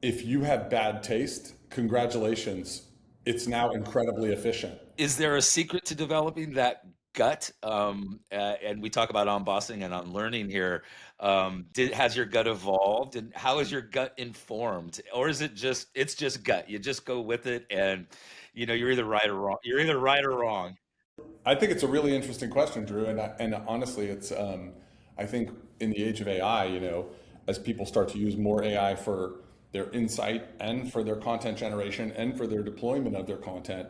If you have bad taste, congratulations. It's now incredibly efficient. Is there a secret to developing that gut? And we talk about on-bossing and on learning here. Has your gut evolved, and how is your gut informed? Or is it's just gut. You just go with it, and you're either right or wrong. You're either right or wrong. I think it's a really interesting question, Drew. And honestly, I think in the age of AI, as people start to use more AI for their insight and for their content generation and for their deployment of their content,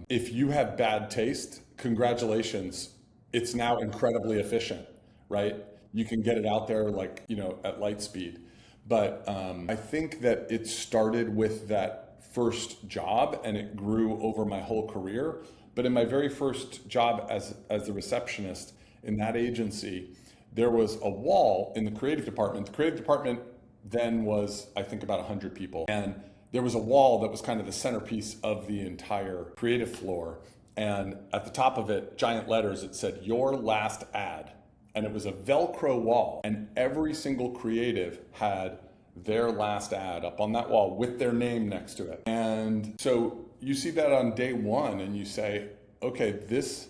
if you have bad taste, congratulations, it's now incredibly efficient, right? You can get it out there like, at light speed. But I think that it started with that first job and it grew over my whole career. But in my very first job as the receptionist in that agency, there was a wall in the creative department. The creative department then was, I think, about 100 people. And there was a wall that was kind of the centerpiece of the entire creative floor. And at the top of it, giant letters, it said, "Your last ad." And it was a Velcro wall. And every single creative had their last ad up on that wall with their name next to it. And so you see that on day one and you say, okay, this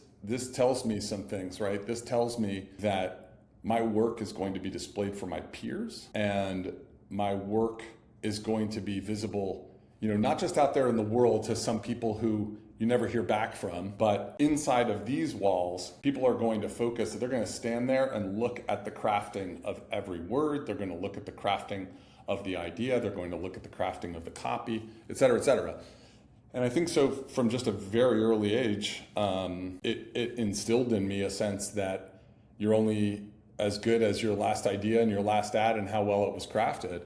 tells me some things, right? This tells me that my work is going to be displayed for my peers and my work is going to be visible, not just out there in the world to some people who you never hear back from, but inside of these walls, people are going to focus. They're going to stand there and look at the crafting of every word. They're going to look at the crafting of the idea. They're going to look at the crafting of the copy, et cetera, et cetera. And I think so from just a very early age, it instilled in me a sense that you're only as good as your last idea and your last ad and how well it was crafted.